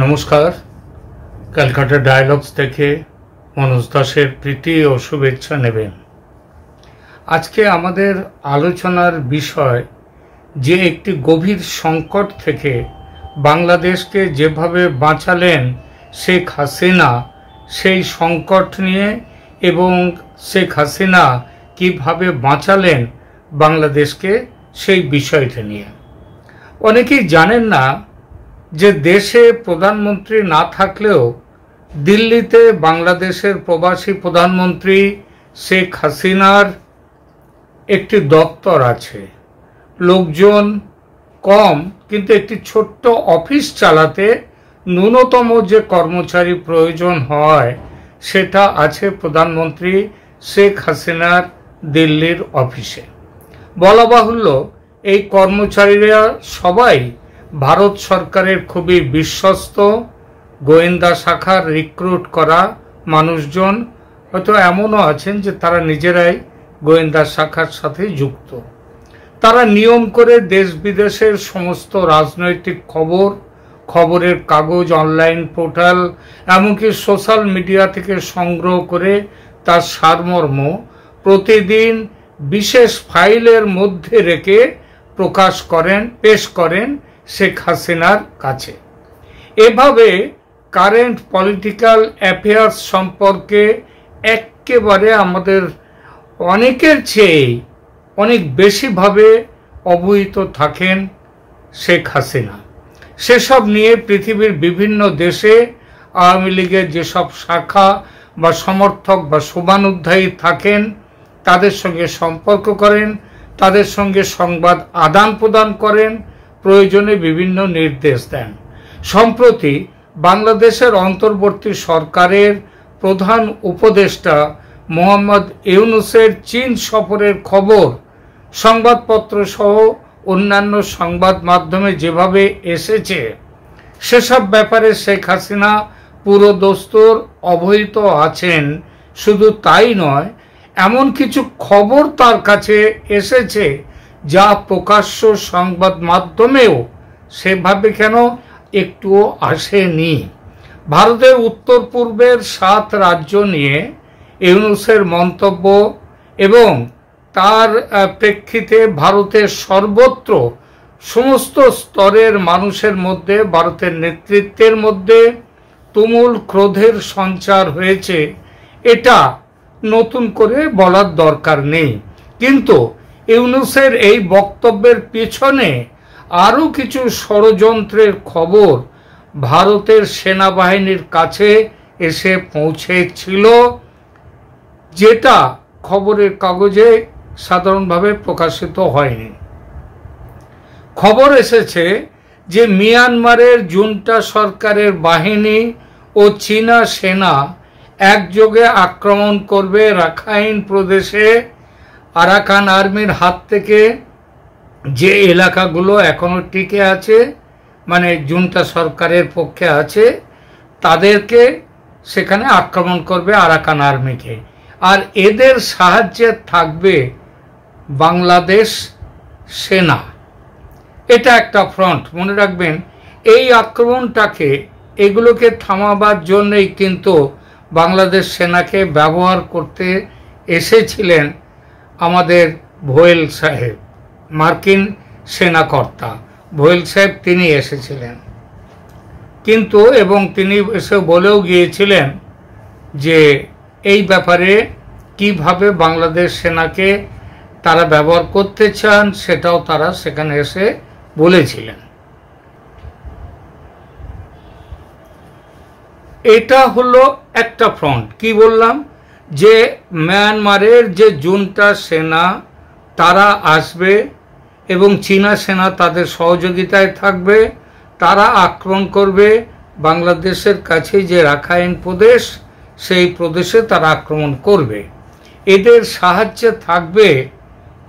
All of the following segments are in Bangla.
নমস্কার। ক্যালকাটা ডায়ালগস থেকে মনোজ দাসের প্রীতি ও শুভেচ্ছা নেবেন। আজকে আমাদের আলোচনার বিষয় যে একটি গভীর সংকট থেকে বাংলাদেশকে যেভাবে বাঁচালেন শেখ হাসিনা, সেই সংকট নিয়ে এবং শেখ হাসিনা কিভাবে বাঁচালেন বাংলাদেশকে, সেই বিষয়টা নিয়ে। অনেকেই জানেন না যে দেশে প্রধানমন্ত্রী না থাকলেও দিল্লিতে বাংলাদেশের প্রবাসী প্রধানমন্ত্রী শেখ হাসিনার একটি দপ্তর আছে। লোকজন কম, কিন্তু একটি ছোট্ট অফিস চালাতে ন্যূনতম যে কর্মচারী প্রয়োজন হয় সেটা আছে প্রধানমন্ত্রী শেখ হাসিনার দিল্লির অফিসে। বলা বাহুল্য, এই কর্মচারীরা সবাই ভারত সরকারের খুবই বিশ্বস্ত গোয়েন্দা শাখার রিক্রুট করা মানুষজন। হয়তো এমনও আছেন যে তারা নিজেরাই গোয়েন্দা শাখার সাথে যুক্ত। তারা নিয়ম করে দেশ বিদেশের সমস্ত রাজনৈতিক খবরের কাগজ, অনলাইন পোর্টাল, এমনকি সোশ্যাল মিডিয়া থেকে সংগ্রহ করে তার সারমর্ম প্রতিদিন বিশেষ ফাইলের মধ্যে রেখে পেশ করেন শেখ হাসিনার কাছে। এভাবে কারেন্ট পলিটিক্যাল অ্যাফেয়ার্স সম্পর্কে একেবারে আমাদের অনেকের চেয়ে অনেক বেশিভাবে অবহিত থাকেন শেখ হাসিনা। সেসব নিয়ে পৃথিবীর বিভিন্ন দেশে আওয়ামী লীগের যেসব শাখা বা সমর্থক বা শুভানুধ্যায়ী থাকেন তাদের সঙ্গে সম্পর্ক করেন, তাদের সঙ্গে সংবাদ আদান প্রদান করেন, প্রয়োজনে বিভিন্ন নির্দেশ দেন। সম্প্রতি বাংলাদেশের অন্তর্বর্তী সরকারের প্রধান উপদেষ্টা মোহাম্মদ ইউনূসের চীন সফরের খবর সংবাদপত্র সহ অন্যান্য সংবাদ মাধ্যমে যেভাবে এসেছে, সেসব ব্যাপারে শেখ হাসিনা পুরোদস্তুর অবহিত আছেন। শুধু তাই নয়, এমন কিছু খবর তার কাছে এসেছে যা প্রকাশ্য সংবাদ মাধ্যমেও সেভাবে কেন একটুও আসেনি। ভারতের উত্তর পূর্বের 7 রাজ্য নিয়ে ইউনূসের মন্তব্য এবং তার প্রেক্ষিতে ভারতের সর্বত্র সমস্ত স্তরের মানুষের মধ্যে, ভারতের নেতৃত্বের মধ্যে তুমুল ক্রোধের সঞ্চার হয়েছে। এটা নতুন করে বলার দরকার নেই। কিন্তু ইউনূসের এই বক্তব্যের পিছনে আরও কিছু ষড়যন্ত্রের খবর ভারতের সেনাবাহিনীর কাছে এসে পৌঁছেছিল, যেটা খবরের কাগজে সাধারণভাবে প্রকাশিত হয়নি। খবর এসেছে যে মিয়ানমারের জুন্টা সরকারের বাহিনী ও চীনা সেনা একযোগে আক্রমণ করবে রাখাইন প্রদেশে। আরাকান আর্মির হাত থেকে যে এলাকাগুলো এখনো টিকে আছে, মানে জুন্টা সরকারের পক্ষে আছে, তাদেরকে সেখানে আক্রমণ করবে আরাকান আর্মিকে। আর এদের সাহায্যে থাকবে বাংলাদেশ সেনা। এটা একটা ফ্রন্ট, মনে রাখবেন। এই আক্রমণটাকে, এগুলোকে থামাবার জন্যই কিন্তু বাংলাদেশ সেনাকে ব্যবহার করতে এসেছিলেন আমাদের ভোয়েল সাহেব, মার্কিন সেনাকর্তা ভোয়েল সাহেব। তিনি এসেছিলেন কিন্তু, এবং তিনি এসে বলেও গিয়েছিলেন যে এই ব্যাপারে কিভাবে বাংলাদেশ সেনাকে তারা ব্যবহার করতে চান সেটাও তারা সেখানে এসে বলেছিলেন। এটা হলো একটা ফ্রন্ট। কি বললাম, যে মিয়ানমারের যে জুন্টা সেনা তারা আসবে এবং চীনা সেনা তাদের সহযোগিতায় থাকবে। তারা আক্রমণ করবে বাংলাদেশের কাছে যে রাখাইন প্রদেশ, সেই প্রদেশে তারা আক্রমণ করবে। এদের সাহায্যে থাকবে,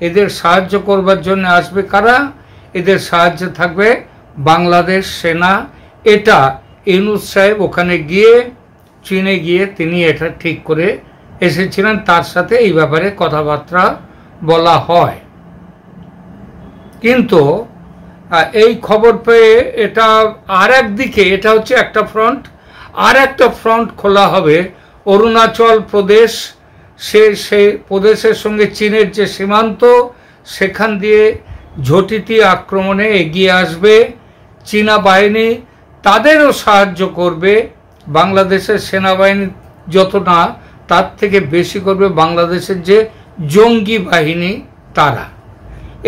এদের সাহায্য করবার জন্য আসবে কারা? এদের সাহায্যে থাকবে বাংলাদেশ সেনা। এটা ইউনূস সাহেব ওখানে গিয়ে, চীনে গিয়ে তিনি এটা ঠিক করে এসেছিলেন। তার সাথে এই ব্যাপারে কথাবার্তা বলা হয়। কিন্তু এই খবর পেয়ে এটা আর একদিকে, এটা হচ্ছে একটা ফ্রন্ট, আর একটা ফ্রন্ট খোলা হবে অরুণাচল প্রদেশ, সেই প্রদেশের সঙ্গে চীনের যে সীমান্ত, সেখান দিয়ে ঝটিতি আক্রমণে এগিয়ে আসবে চীনা বাহিনী, তাদেরও সাহায্য করবে বাংলাদেশের সেনাবাহিনী, যত না তার থেকে বেশি করবে বাংলাদেশের যে জঙ্গি বাহিনী তারা।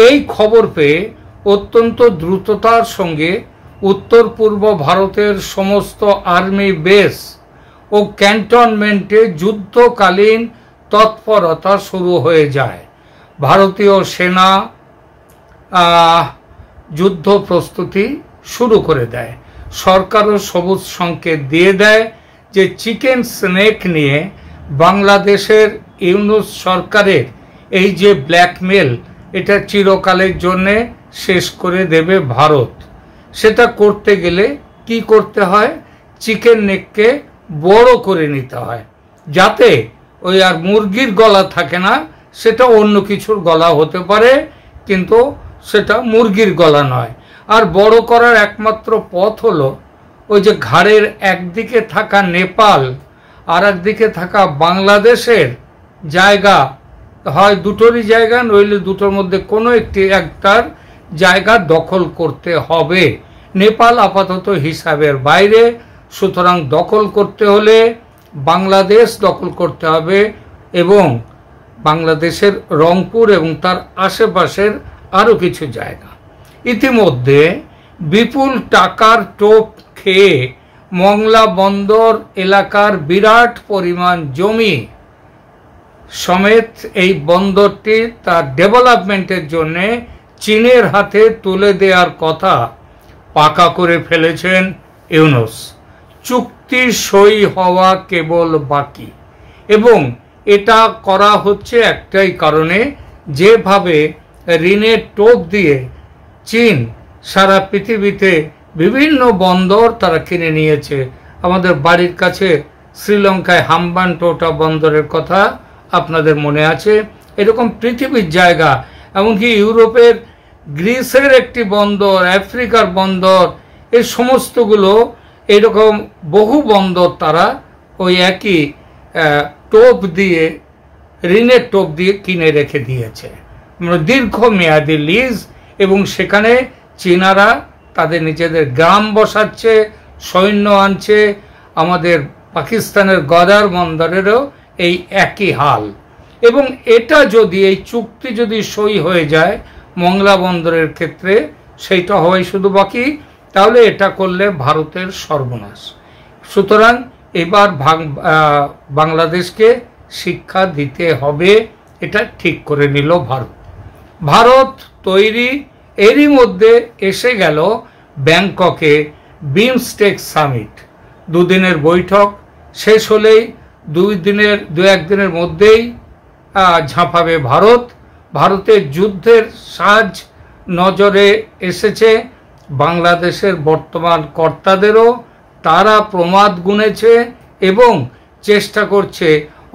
এই খবর পেয়ে অত্যন্ত দ্রুততার সঙ্গে উত্তর পূর্ব ভারতের সমস্ত আর্মি বেস ও ক্যান্টনমেন্টে যুদ্ধকালীন তৎপরতা শুরু হয়ে যায়। ভারতীয় সেনা যুদ্ধ প্রস্তুতি শুরু করে দেয়। সরকারও সবুজ সংকেত দিয়ে দেয় যে চিকেন স্নেক নিয়ে বাংলাদেশের ইউনূস সরকারের এই যে ব্ল্যাকমেল, এটা চিরকালের জন্যে শেষ করে দেবে ভারত। সেটা করতে গেলে কি করতে হয়, চিকেন নেককে বড় করে নিতে হয়, যাতে ওই আর মুরগির গলা থাকে না, সেটা অন্য কিছুর গলা হতে পারে, কিন্তু সেটা মুরগির গলা নয়। আর বড় করার একমাত্র পথ হলো ওই যে ঘাড়ের একদিকে থাকা নেপাল আর একদিকে থাকা বাংলাদেশের জায়গা, হয় দুটোরই জায়গা, নইলে দুটোর মধ্যে কোনো একটার জায়গা দখল করতে হবে। নেপাল আপাতত হিসাবের বাইরে, সুতরাং দখল করতে হলে বাংলাদেশ দখল করতে হবে, এবং বাংলাদেশের রংপুর এবং তার আশেপাশের আরও কিছু জায়গা। ইতিমধ্যে বিপুল টাকার টোপ খেয়ে মংলা বন্দর এলাকার বিরাট পরিমাণ জমি সমেত এই বন্দরটি তার ডেভেলপমেন্টের জন্য চীনের হাতে তুলে দেওয়ার কথা পাকা করে ফেলেছেন ইউনূস। চুক্তি সই হওয়া কেবল বাকি, এবং এটা করা হচ্ছে একটাই কারণে, যেভাবে ঋণের টোপ দিয়ে চীন সারা পৃথিবীতে বিভিন্ন বন্দর তারা কিনে নিয়েছে। আমাদের বাড়ির কাছে শ্রীলঙ্কায় হাম্বানটোটা বন্দরের কথা আপনাদের মনে আছে। এরকম পৃথিবীর জায়গা, এমনকি ইউরোপের গ্রিসের একটি বন্দর, আফ্রিকার বন্দর, এই সমস্তগুলো এরকম বহু বন্দর তারা ওই একই টোপ দিয়ে, ঋণের টোপ দিয়ে কিনে রেখে দিয়েছে দীর্ঘমেয়াদী লিজ, এবং সেখানে চীনারা তাদের নিজেদের গ্রাম বসাচ্ছে, সৈন্য আনছে। আমাদের পাকিস্তানের গদার বন্দরেরও এই একই হাল। এবং এটা যদি, এই চুক্তি যদি সই হয়ে যায় মংলা বন্দরের ক্ষেত্রে, সেইটা হওয়াই শুধু বাকি, তাহলে এটা করলে ভারতের সর্বনাশ। সুতরাং এবার বাংলাদেশকে শিক্ষা দিতে হবে, এটা ঠিক করে নিল ভারত। ভারত তৈরি, এরই মধ্যে এসে গেল ব্যাংককে বিমস্টেক সামিট। দুদিনের বৈঠক শেষ হলেই দু একদিনের মধ্যেই ঝাঁপাবে ভারত। ভারতের যুদ্ধের সাজ নজরে এসেছে বাংলাদেশের বর্তমান কর্তাদেরও, তারা প্রমাদ গুনেছে এবং চেষ্টা করছে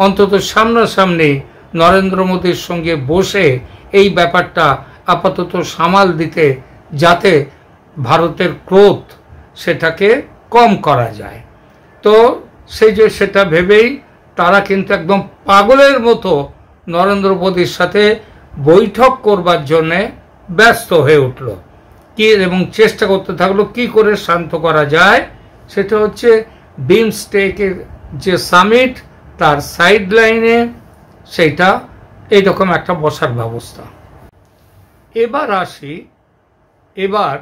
অন্তত সামনাসামনি নরেন্দ্র মোদীর সঙ্গে বসে এই ব্যাপারটা আপাতত সামাল দিতে, যাতে ভারতের ক্রোধ সেটাকে কম করা যায়। তো সেটা ভেবেই তারা কিন্তু একদম পাগলের মতো নরেন্দ্র মোদীর সাথে বৈঠক করবার জন্যে ব্যস্ত হয়ে উঠল এবং চেষ্টা করতে থাকলো কি করে শান্ত করা যায়। সেটা হচ্ছে বিমস্টেকের যে সামিট, তার সাইড লাইনে সেইটা এইরকম একটা বসার ব্যবস্থা। এবার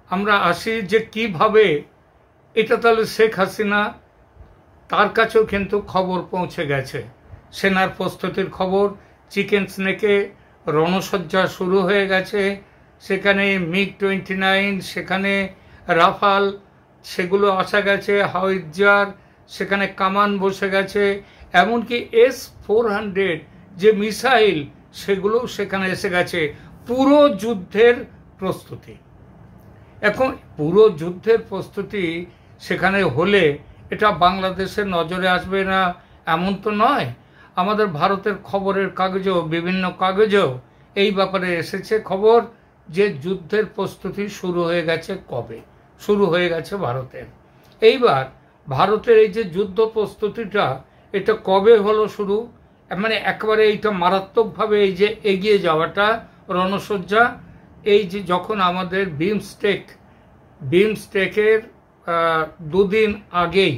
আমরা আসি যে কিভাবে এটা, তাহলে শেখ হাসিনা, তার কাছেও কিন্তু খবর পৌঁছে গেছে, সেনার প্রস্তুতির খবর। চিকেন স্নেকে রণসজ্জা শুরু হয়ে গেছে, সেখানে MiG-29, সেখানে রাফাল, সেগুলো আসা গেছে, হাউইটজার, সেখানে কামান বসে গেছে, এমনকি S-400 যে মিসাইল, সেগুলো সেখানে এসে গেছে। পুরো যুদ্ধের প্রস্তুতি। এখন পুরো যুদ্ধের প্রস্তুতি সেখানে হলে এটা বাংলাদেশের নজরে আসবে না এমন তো নয়। আমাদের ভারতের খবরের কাগজেও, বিভিন্ন কাগজেও এই ব্যাপারে এসেছে খবর যে যুদ্ধের প্রস্তুতি শুরু হয়ে গেছে কবে, শুরু হয়ে গেছে ভারতের। এইবার ভারতের এই যে যুদ্ধ প্রস্তুতিটা এটা কবে হলো শুরু, মানে একেবারে এইটা মারাত্মকভাবে এই যে এগিয়ে যাওয়াটা রণসজ্জা, এই যে যখন আমাদের বিমস্টেকের দুদিন আগেই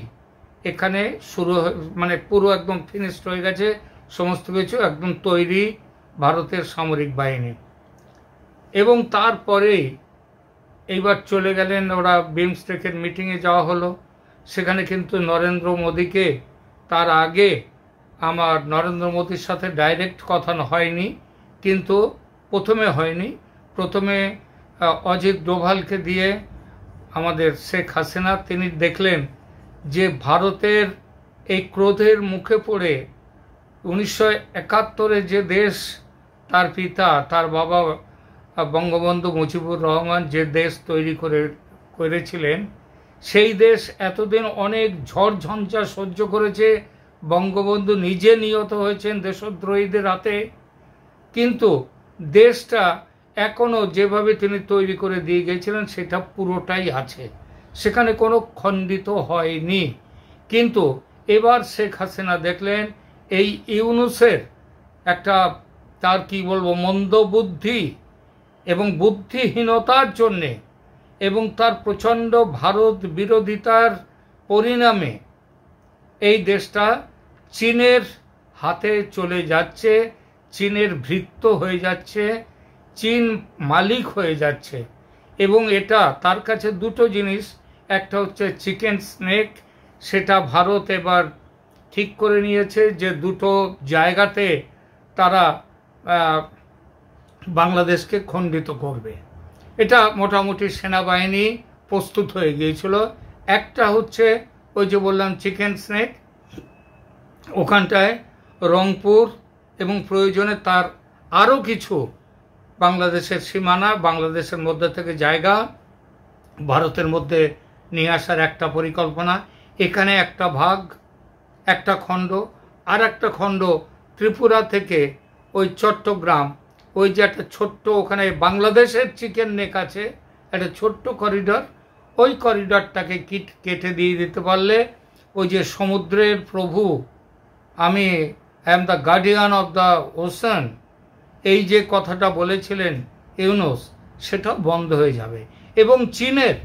এখানে শুরু মানে পুরো একদম ফিনিশড হয়ে গেছে, সমস্ত কিছু একদম তৈরি ভারতের সামরিক বাহিনী। এবং তারপরেই এইবার চলে গেলেন ওরা, বিমস্টেকের মিটিংয়ে যাওয়া হলো, সেখানে কিন্তু নরেন্দ্র মোদীকে, তার আগে আমার নরেন্দ্র মোদীর সাথে ডাইরেক্ট কথা হয়নি, কিন্তু প্রথমে অজিত ডোভালকে দিয়ে আমাদের শেখ হাসিনা তিনি দেখলেন যে ভারতের এই ক্রোধের মুখে পড়ে 1971 যে দেশ তার পিতা, তার বাবা বঙ্গবন্ধু মুজিবুর রহমান যে দেশ তৈরি করেছিলেন, সেই দেশ এতদিন অনেক ঝড় ঝঞ্ঝা সহ্য করেছে, বঙ্গবন্ধু নিজে নিহত হয়েছেন দেশদ্রোহীদের হাতে, কিন্তু দেশটা এখনো যেভাবে তিনি তৈরি করে দিয়ে গেছিলেন সেটা পুরোটাই আছে, সেখানে কোনো খণ্ডিত হয়নি। কিন্তু এবার শেখ হাসিনা দেখলেন এই ইউনূসের একটা, তার কি বলবো, মন্দ বুদ্ধি এবং বুদ্ধিহীনতার জন্যে এবং তার প্রচণ্ড ভারত বিরোধিতার পরিণামে এই দেশটা চীনের হাতে চলে যাচ্ছে, চীনের ভৃত্য হয়ে যাচ্ছে, চীন মালিক হয়ে যাচ্ছে। এবং এটা তার কাছে দুটো জিনিস, একটা হচ্ছে চিকেন স্নেক, সেটা ভারত এবার ঠিক করে নিয়েছে যে দুটো জায়গাতে তারা বাংলাদেশকে খণ্ডিত করবে। এটা মোটামুটি সেনাবাহিনী প্রস্তুত হয়ে গিয়েছিল। একটা হচ্ছে ওই যে বললাম চিকেন স্নেক, ওখানটায় রংপুর এবং প্রয়োজনে তার আরও কিছু বাংলাদেশের সীমানা, বাংলাদেশের মধ্যে থেকে জায়গা ভারতের মধ্যে নিয়ে আসার একটা পরিকল্পনা। এখানে একটা ভাগ, একটা খণ্ড, আর একটা খণ্ড ত্রিপুরা থেকে ওই চট্টগ্রাম, ওই যে একটা ছোট্ট ওখানে বাংলাদেশের চিকেন নেক আছে, একটা ছোট্ট করিডর, ওই করিডরটাকে কেটে দিয়ে দিতে পারলে ওই যে সমুদ্রের প্রভু, আমি am the guardian of the ocean, এই যে কথাটা বলেছিলেন ইউনূস, সেটাও বন্ধ হয়ে যাবে। এবং চীনের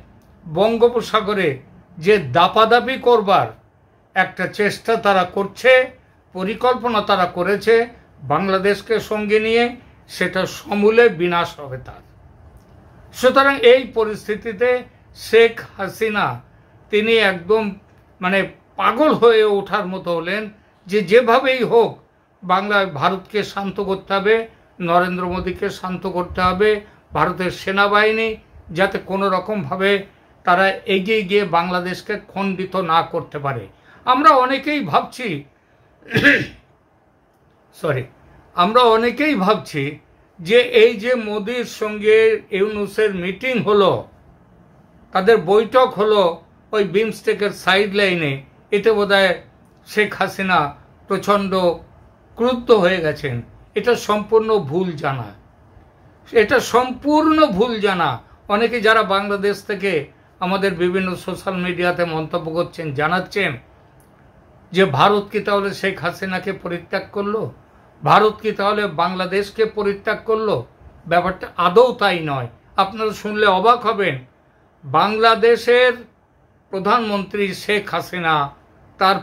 বঙ্গোপসাগরে যে দাপাদাপি করবার একটা চেষ্টা তারা করছে, পরিকল্পনা তারা করেছে বাংলাদেশকে সঙ্গে নিয়ে, সেটা সমূলে বিনাশ হবে তার। সুতরাং এই পরিস্থিতিতে শেখ হাসিনা তিনি একদম মানে পাগল হয়ে ওঠার মতো হলেন যে যেভাবেই হোক ভারতকে শান্ত করতে হবে, নরেন্দ্র মোদীকে শান্ত করতে হবে, ভারতের সেনাবাহিনী যাতে কোনো রকমভাবে তারা এগিয়ে গিয়ে বাংলাদেশকে খণ্ডিত না করতে পারে। আমরা অনেকেই ভাবছি যে এই যে মোদির সঙ্গে ইউনূসের মিটিং হলো, তাদের বৈঠক হলো ওই বিমস্টেকের সাইড লাইনে, এতে বোধহয় শেখ হাসিনা প্রচণ্ড ক্রুদ্ধ হয়ে গেছেন। এটা সম্পূর্ণ ভুল জানা। অনেকে যারা বাংলাদেশ থেকে আমাদের বিভিন্ন সোশ্যাল মিডিয়াতে মন্তব্য করছেন, জানাচ্ছেন যে ভারত কি তাহলে শেখ হাসিনাকে পরিত্যাগ করলো, ভারত কি তাহলে বাংলাদেশকে পরিত্যাগ করলো? ব্যাপারটা আদৌ তাই নয়। আপনারা শুনলে অবাক হবেন, বাংলাদেশের প্রধানমন্ত্রী শেখ হাসিনা তার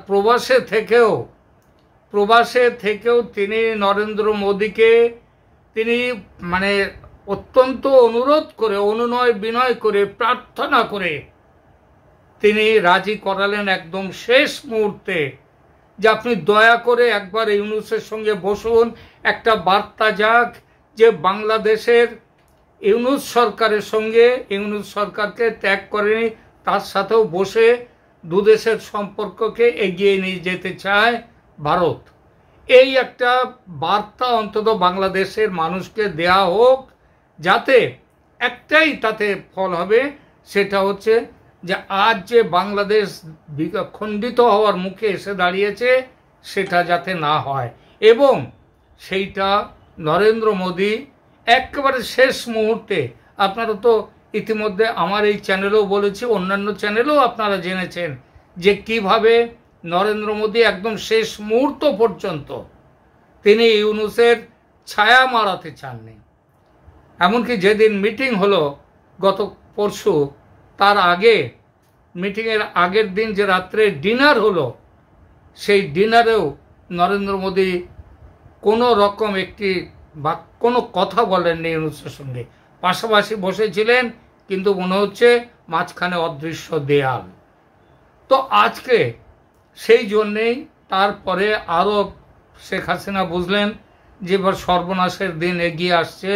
প্রবাসে থেকেও তিনি নরেন্দ্র মোদীকে তিনি মানে অত্যন্ত অনুরোধ করে, অনুনয় বিনয় করে, প্রার্থনা করে তিনি রাজি করালেন একদম শেষ মুহূর্তে যে আপনি দয়া করে একবার ইউনূসের সঙ্গে বসুন, একটা বার্তা যাক যে বাংলাদেশের ইউনূস সরকারের সঙ্গে, ইউনূস সরকারকে ত্যাগ করেনি, তার সাথেও বসে দুদেশের সম্পর্ককে এগিয়ে নিয়ে যেতে চায় ভারত। এই একটা বার্তা অন্তত বাংলাদেশের মানুষকে দেয়া হোক, যাতে একটাই তাতে ফল হবে, সেটা হচ্ছে যে আজ যে বাংলাদেশ খণ্ডিত হওয়ার মুখে এসে দাঁড়িয়েছে সেটা যাতে না হয়, এবং সেইটা নরেন্দ্র মোদী একেবারে শেষ মুহূর্তে, আপনারা তো ইতিমধ্যে আমার এই চ্যানেলেও বলেছি, অন্যান্য চ্যানেলেও আপনারা জেনেছেন যে কিভাবে নরেন্দ্র মোদী একদম শেষ মুহূর্ত পর্যন্ত তিনি ইউনূসের ছায়া মারাতে চাননি। এমনকি যেদিন মিটিং হলো গত পরশু, তার আগে মিটিংয়ের আগের দিন যে রাত্রে ডিনার হলো, সেই ডিনারেও নরেন্দ্র মোদী কোনো রকম একটি বা কোনো কথা বলেননি ইউনূসের সঙ্গে। পাশাপাশি বসেছিলেন, কিন্তু মনে হচ্ছে মাঝখানে অদৃশ্য দেয়াল। তো আজকে সেই জন্যেই তারপরে আরও শেখ হাসিনা বুঝলেন যে এবার সর্বনাশের দিন এগিয়ে আসছে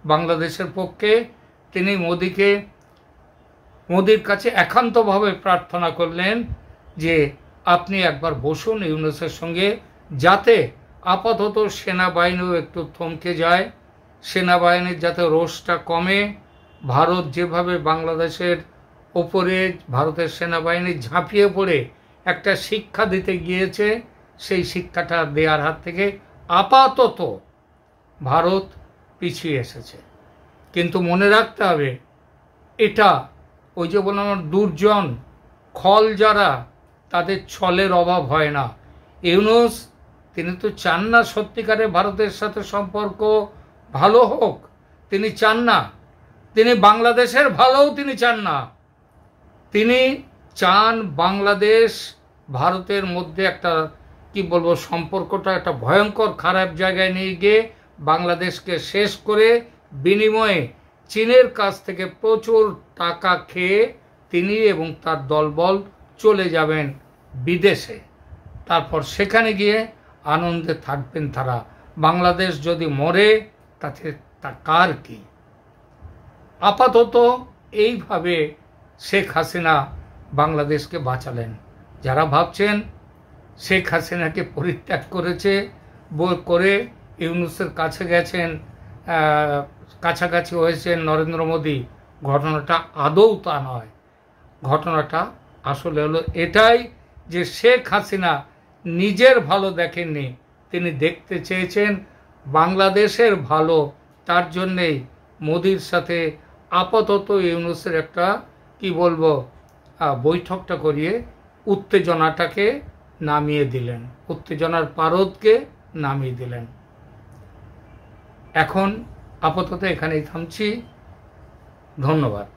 বাংলাদেশের পক্ষে। তিনি মোদির কাছে একান্তভাবে প্রার্থনা করলেন যে আপনি একবার বসুন ইউনূসের সঙ্গে, যাতে আপাতত সেনাবাহিনীও একটু থমকে যায়, সেনাবাহিনীর যাতে রোষটা কমে। ভারত যেভাবে বাংলাদেশের ওপরে ভারতের সেনাবাহিনী ঝাঁপিয়ে পড়ে একটা শিক্ষা দিতে গিয়েছে, সেই শিক্ষাটা দেওয়ার হাত থেকে আপাতত ভারত পিছিয়ে এসেছে। কিন্তু মনে রাখতে হবে, এটা ওই যে বললাম দুর্জন খল যারা, তাদের ছলের অভাব হয় না। ইউনূস তিনি তো চান না সত্যিকারে ভারতের সাথে সম্পর্ক ভালো হোক, তিনি চান না। তিনি বাংলাদেশের ভালোও তিনি চান না। তিনি চান বাংলাদেশ ভারতের মধ্যে একটা কি বলবো সম্পর্কটা একটা ভয়ঙ্কর খারাপ জায়গায় নিয়ে গিয়ে বাংলাদেশকে শেষ করে বিনিময়ে চীনের কাছ থেকে প্রচুর টাকা খেয়ে তিনি এবং তার দলবল চলে যাবেন বিদেশে। তারপর সেখানে গিয়ে আনন্দে থাকবেন তারা। বাংলাদেশ যদি মরে তাতে তা কার কি। আপাতত এইভাবে শেখ হাসিনা বাংলাদেশকে বাঁচালেন। যারা ভাবছেন শেখ হাসিনাকে পরিত্যাগ করে ইউনূসের কাছে গেছেন, কাছাকাছি হয়েছেন নরেন্দ্র মোদী, ঘটনাটা আদৌ তা নয়। ঘটনাটা আসলে হলো এটাই যে শেখ হাসিনা নিজের ভালো দেখেননি, তিনি দেখতে চেয়েছেন বাংলাদেশের ভালো। তার জন্যেই মোদির সাথে আপাতত ইউনূসের একটা কি বলবো বৈঠকটা করিয়ে উত্তেজনাটাকে নামিয়ে দিলেন, উত্তেজনার পারদকে নামিয়ে দিলেন। এখন আপাতত এখানেই থামছি। ধন্যবাদ।